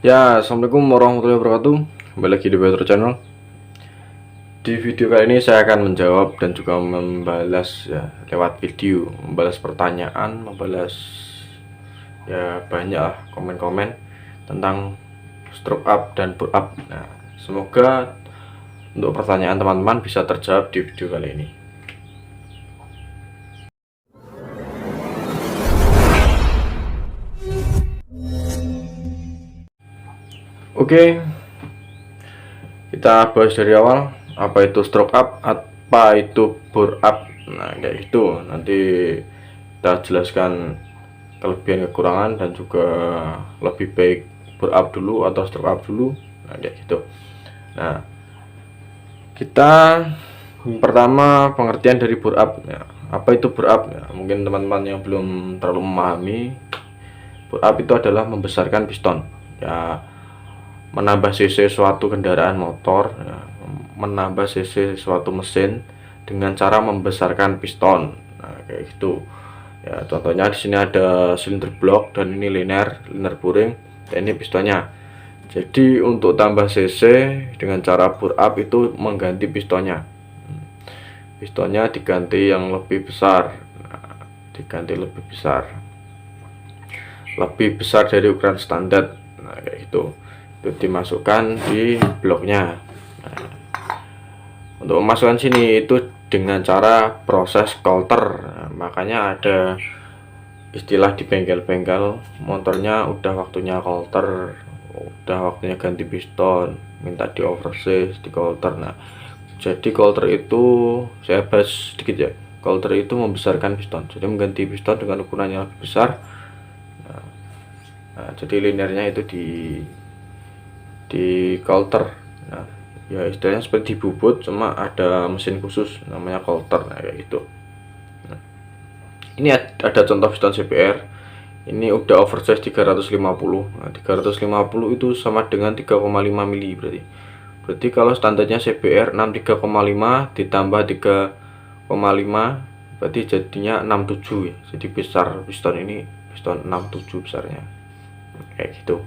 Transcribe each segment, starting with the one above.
Ya, assalamualaikum warahmatullahi wabarakatuh. Kembali lagi di Better Channel. Di video kali ini saya akan menjawab dan juga membalas ya lewat video, membalas pertanyaan, membalas ya banyak lah komen-komen tentang stroke up dan pull up. Nah, semoga untuk pertanyaan teman-teman bisa terjawab di video kali ini. Oke, kita bahas dari awal. Apa itu stroke up? Apa itu bore up? Nah, kayak gitu. Nanti kita jelaskan kelebihan kekurangan dan juga lebih baik bore up dulu atau stroke up dulu. Nah, kayak gitu. Nah, kita pertama pengertian dari bore up. Ya, apa itu bore up? Ya, mungkin teman-teman yang belum terlalu memahami, bore up itu adalah membesarkan piston. Ya, menambah cc suatu kendaraan motor, ya, menambah cc suatu mesin dengan cara membesarkan piston. Nah, kayak gitu. Ya, contohnya di sini ada silinder blok dan ini liner boring dan ini pistonnya. Jadi untuk tambah cc dengan cara bore up itu mengganti pistonnya. Pistonnya diganti yang lebih besar. Nah, diganti lebih besar dari ukuran standar. Nah, kayak gitu. Itu dimasukkan di bloknya. Nah, untuk memasukkan sini itu dengan cara proses coulter. Nah, makanya ada istilah di bengkel-bengkel motornya udah waktunya coulter, udah waktunya ganti piston, minta di overseas, di coulter. Nah, jadi coulter itu saya bahas sedikit ya. Coulter itu membesarkan piston, jadi mengganti piston dengan ukuran yang lebih besar. Nah, jadi linernya itu di coulter. Nah, ya istilahnya seperti dibubut, cuma ada mesin khusus namanya coulter. Nah, kayak gitu. Nah, ini ada contoh piston CBR. Ini udah oversize 350. Nah, 350 itu sama dengan 3,5 mili berarti. Berarti kalau standarnya CBR 63,5 ditambah 3,5 berarti jadinya 67 ya. Jadi besar piston ini, piston 67 besarnya. Kayak gitu.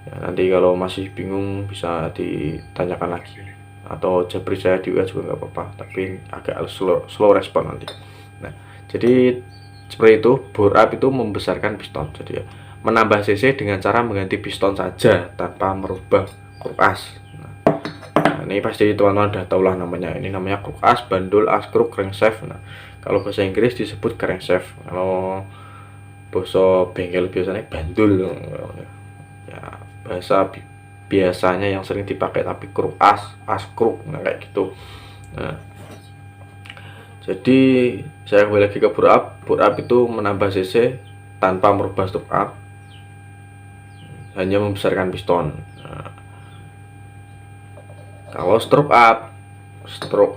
Ya, nanti kalau masih bingung bisa ditanyakan lagi atau japri saya di WA juga nggak apa-apa, tapi agak slow respon nanti. Nah, jadi seperti itu. Bore up itu membesarkan piston, jadi ya menambah cc dengan cara mengganti piston saja tanpa merubah kruk as. Nah, ini pasti teman-teman udah tahu lah namanya. Ini namanya kruk as, bandul, as kruk, crankshaft. Nah, kalau bahasa Inggris disebut crankshaft, kalau bahasa bengkel biasanya bandul ya, bahasa biasanya yang sering dipakai, tapi kruk as kruk. Nah, kayak gitu. Nah, jadi saya kembali lagi ke bore up. Bore up itu menambah cc tanpa merubah stroke up, hanya membesarkan piston. Nah, kalau stroke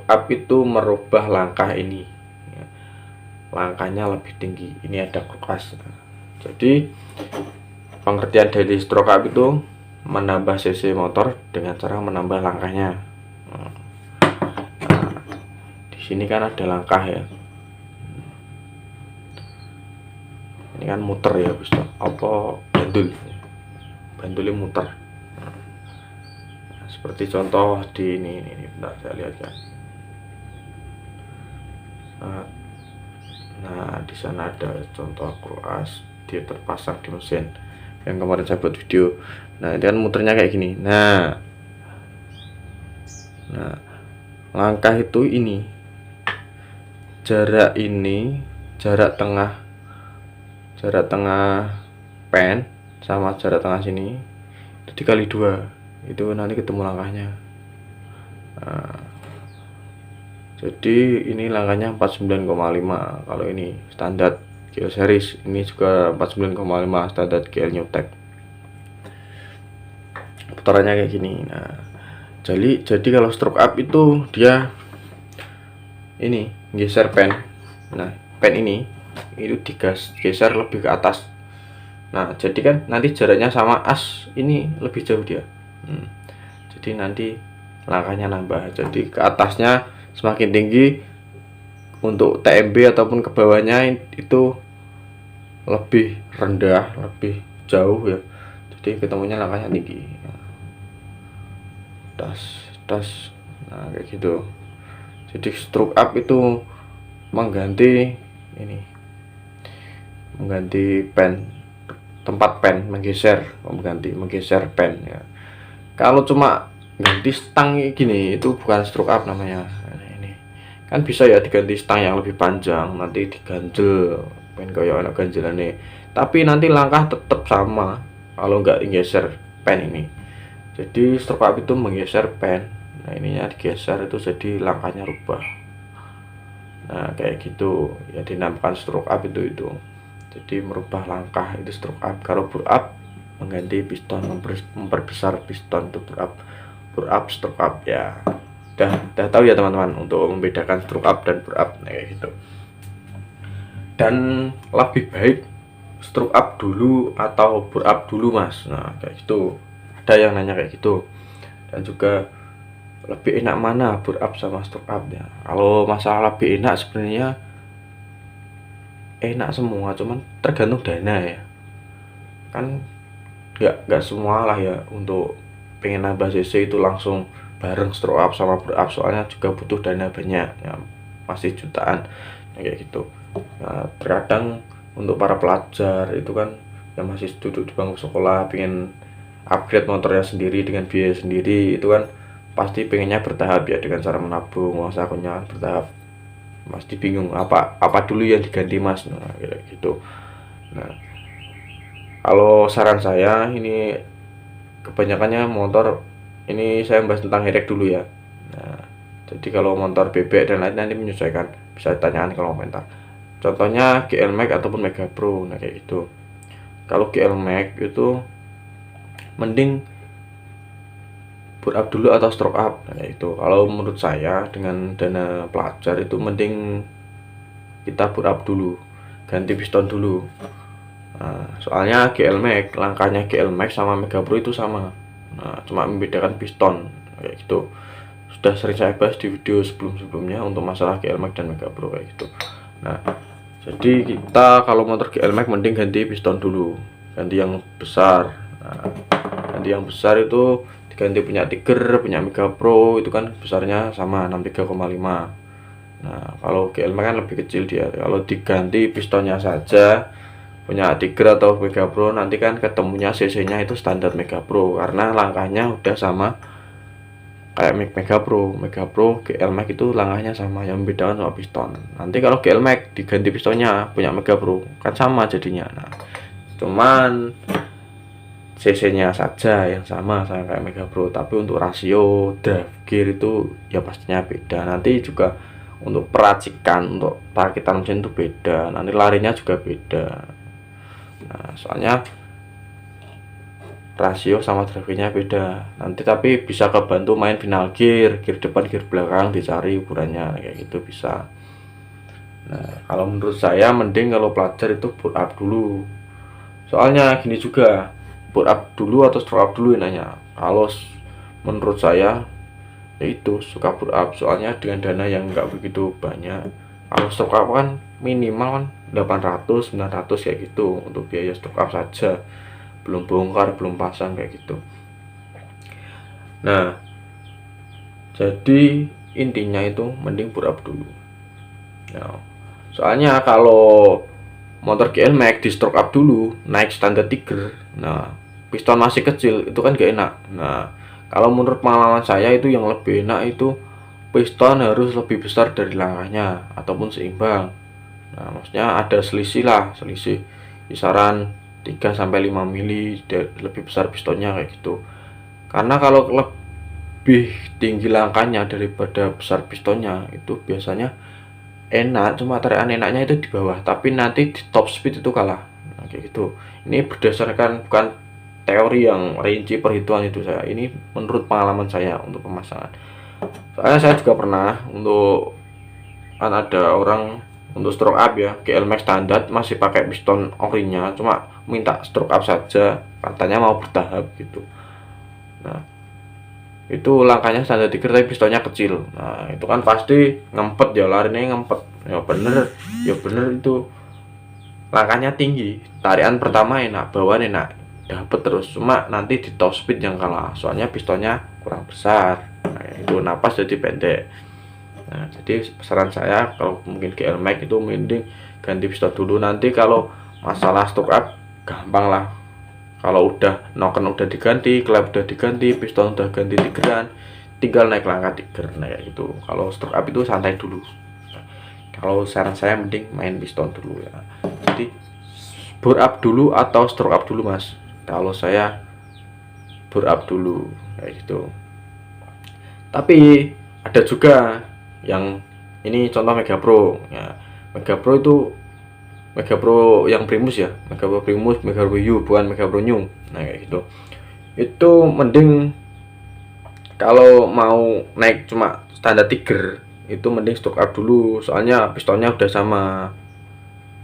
up itu merubah langkah ini. Langkahnya lebih tinggi. Ini ada kruk as. Nah, jadi pengertian dari stroke up itu menambah cc motor dengan cara menambah langkahnya. Nah, di sini kan ada langkah ya. Ini kan muter ya, piston apa bandulnya muter. Nah, seperti contoh di ini bentar saya lihat ya. Nah, di sana ada contoh kruk as dia terpasang di mesin yang kemarin saya buat video. Nah, ini kan muternya kayak gini. Nah, langkah itu ini, jarak tengah pen sama jarak tengah sini itu dikali 2, itu nanti ketemu langkahnya. Nah, jadi ini langkahnya 49,5 kalau ini standar GL series, ini juga 49,5 standar GL Newtek. Putarannya kayak gini. Nah, jadi kalau stroke up itu dia ini geser pen. Nah, pen ini itu digeser lebih ke atas. Nah, jadi kan nanti jaraknya sama as ini lebih jauh dia. Jadi nanti langkahnya nambah, jadi ke atasnya semakin tinggi, untuk TMB ataupun ke bawahnya itu lebih rendah, lebih jauh ya. jadi ketemunya langkahnya tinggi. Das. Nah kayak gitu. Jadi stroke up itu mengganti pen, tempat pen, menggeser pen ya. Kalau cuma ganti stang gini itu bukan stroke up namanya. Nah, ini kan bisa ya diganti stang yang lebih panjang, nanti diganjel pen kayak anak ganjelane, tapi nanti langkah tetap sama kalau nggak geser pen ini. Jadi stroke up itu menggeser pen. Nah ininya digeser itu jadi langkahnya rubah. Nah kayak gitu ya, dinamakan stroke up itu. Jadi merubah langkah itu stroke up. Kalau bur up mengganti piston, memperbesar piston itu bur up stroke up ya. Udah tahu ya teman-teman untuk membedakan stroke up dan bur up. Nah, kayak gitu. Dan lebih baik stroke up dulu atau bur up dulu mas. Nah kayak gitu, ada yang nanya kayak gitu. Dan juga lebih enak mana bur up sama stroke up ya. Kalau masalah lebih enak sebenarnya enak semua, cuman tergantung dana ya. Kan nggak semua lah ya untuk pengen nambah cc itu langsung bareng stroke up sama bur up, soalnya juga butuh dana banyak ya, masih jutaan ya, kayak gitu. Nah, terkadang untuk para pelajar itu kan yang masih duduk di bangku sekolah pengen upgrade motornya sendiri dengan biaya sendiri, itu kan pasti pengennya bertahap ya, dengan cara menabung uang sakunya bertahap. Pasti bingung apa dulu yang diganti mas. Nah kayak gitu. Nah kalau saran saya ini, kebanyakannya motor ini saya bahas tentang herek dulu ya. Nah jadi kalau motor bebek dan lain nanti menyesuaikan, bisa ditanyakan kalau komentar. Contohnya GL Max ataupun Mega Pro. Nah kayak gitu. Kalau GL Max itu mending bur up dulu atau stroke up. Nah itu kalau menurut saya dengan dana pelajar itu mending kita bur up dulu, ganti piston dulu. Nah, soalnya GL Max, langkahnya GL Max sama Mega Pro itu sama. Nah cuma membedakan piston kayak gitu. Sudah sering saya bahas di video sebelumnya untuk masalah GL Max dan Mega Pro kayak gitu. Nah jadi kita kalau motor GL Max mending ganti piston dulu, ganti yang besar. Nah, ganti yang besar itu ganti punya Tiger, punya Mega Pro itu kan besarnya sama 63,5. Nah kalau GL kan lebih kecil dia. Kalau diganti pistonnya saja punya Tiger atau Mega Pro, nanti kan ketemunya cc nya itu standar Mega Pro, karena langkahnya udah sama kayak Mega Pro GL Max itu langkahnya sama, yang membedakan sama piston. Nanti kalau GL Max diganti pistonnya punya Mega Pro kan sama jadinya. Nah cuman cc-nya saja yang sama kayak Mega Pro, tapi untuk rasio drive gear itu ya pastinya beda. Nanti juga untuk peracikan, untuk perakitan mesin itu beda, nanti larinya juga beda. Nah soalnya rasio sama drive-nya beda nanti, tapi bisa kebantu main final gear depan gear belakang, dicari ukurannya kayak gitu bisa. Nah kalau menurut saya mending kalau pelajar itu bur up dulu, soalnya gini juga, bur up dulu atau stroke up dulu nanya. Kalau menurut saya yaitu suka bur up, soalnya dengan dana yang nggak begitu banyak. Kalau stroke up kan minimal kan 800 900 kayak gitu untuk biaya stroke up saja, belum bongkar belum pasang kayak gitu. Nah jadi intinya itu mending bur up dulu. Nah, soalnya kalau motor GL Max di stroke up dulu naik standar Tiger, nah piston masih kecil itu kan gak enak. Nah kalau menurut pengalaman saya itu yang lebih enak itu piston harus lebih besar dari langkahnya ataupun seimbang. Nah maksudnya ada selisih kisaran 3-5 mili lebih besar pistonnya kayak gitu. Karena kalau lebih tinggi langkahnya daripada besar pistonnya itu biasanya enak, cuma tarikan enaknya itu di bawah, tapi nanti di top speed itu kalah. Nah, kayak gitu. Ini berdasarkan bukan teori yang rinci perhitungan itu saya. Ini menurut pengalaman saya untuk pemasangan. Soalnya saya juga pernah untuk kan ada orang untuk stroke up ya, GL Max standar masih pakai piston orinya, cuma minta stroke up saja, katanya mau bertahap gitu. Nah itu langkahnya standar Tiger tapi pistonnya kecil. Nah itu kan pasti ngempet ya, larinya ngempet ya, bener itu langkahnya tinggi, tarikan pertama enak, bawaan enak, dapet terus, cuma nanti di top speed yang kalah, soalnya pistonnya kurang besar. Nah, itu napas jadi pendek. Nah, jadi saran saya kalau mungkin GL Max itu mending ganti piston dulu, nanti kalau masalah stroke up gampang lah. Kalau udah noken udah diganti, klep udah diganti, piston udah ganti tigeran, tinggal naik langkah tiger. Nah kayak gitu. Kalau stroke up itu santai dulu. Kalau saran saya mending main piston dulu ya. Jadi bore up dulu atau stroke up dulu mas? Kalau saya bore up dulu kayak gitu. Tapi ada juga yang ini contoh Mega Pro ya. Mega Pro itu Mega Pro yang Primus ya, Mega Pro Primus, Mega Pro U, bukan Mega Pro New. Nah kayak gitu. Itu mending kalau mau naik cuma standar Tiger itu mending stroke up dulu, soalnya pistonnya udah sama.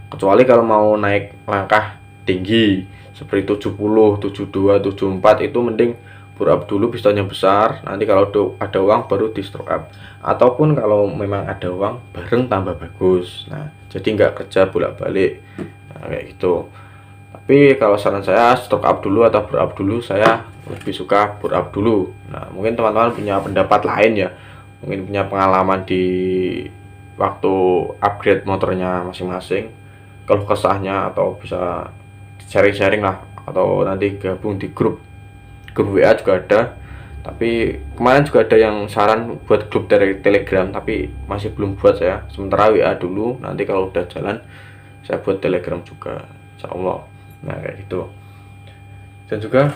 Kecuali kalau mau naik langkah tinggi seperti 70, 72, 74 itu mending bore up dulu, pistonnya besar, nanti kalau ada uang baru di stroke up. Ataupun kalau memang ada uang bareng tambah bagus. Nah jadi nggak kerja bolak-balik. Nah, kayak gitu. Tapi kalau saran saya stroke up dulu atau bore up dulu, saya lebih suka bore up dulu. Nah mungkin teman-teman punya pendapat lain ya, mungkin punya pengalaman di waktu upgrade motornya masing-masing, kalau kesahnya, atau bisa sharing-sharing lah, atau nanti gabung di grup WA juga ada. Tapi kemarin juga ada yang saran buat grup dari Telegram, tapi masih belum buat saya. Sementara WA dulu, nanti kalau udah jalan saya buat Telegram juga, insya Allah. Nah kayak gitu. Dan juga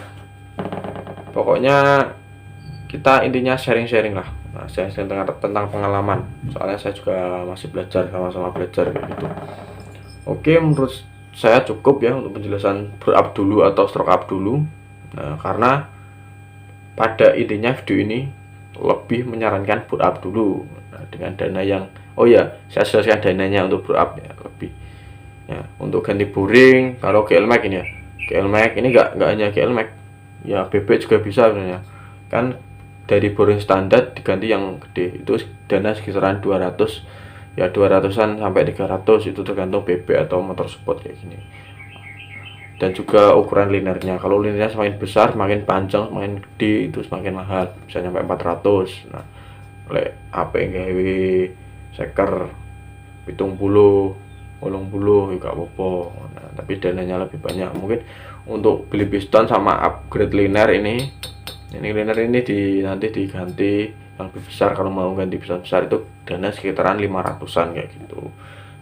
pokoknya kita intinya sharing-sharing lah. Nah, sharing tentang pengalaman, soalnya saya juga masih belajar, sama-sama belajar kayak gitu. Oke, menurut saya cukup ya untuk penjelasan bore up dulu atau stroke up dulu. Nah, karena pada intinya video ini lebih menyarankan bore up dulu. Nah, dengan dana yang, oh ya, saya jelaskan dananya untuk bore up ya, lebih ya untuk ganti boring. Kalau GL Max ini ya, GL Max ini nggak hanya GL Max ya, BB juga bisa sebenarnya kan. Dari boring standar diganti yang gede itu dana sekitaran 200 ya, 200-an sampai 300, itu tergantung BB atau motor sport kayak gini. Dan juga ukuran linernya, kalau linernya semakin besar, semakin panjang, semakin gede, itu semakin mahal, bisa sampai 400. Nah lek apa yang gawe seker 70, 80 juga apa-apa. Nah, tapi dananya lebih banyak. Mungkin untuk beli piston sama upgrade liner ini liner ini nanti diganti yang lebih besar. Kalau mau ganti piston besar itu dana sekitaran 500-an kayak gitu.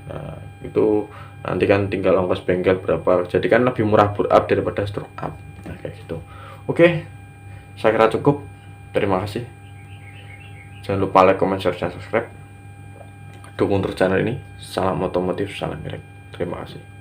Nah itu nanti kan tinggal ongkos bengkel berapa, jadi kan lebih murah bore up daripada stroke up. Nah kayak gitu. Oke, saya kira cukup. Terima kasih. Jangan lupa like, comment, share, dan subscribe. Dukung terus channel ini. Salam otomotif, salam milik. Terima kasih.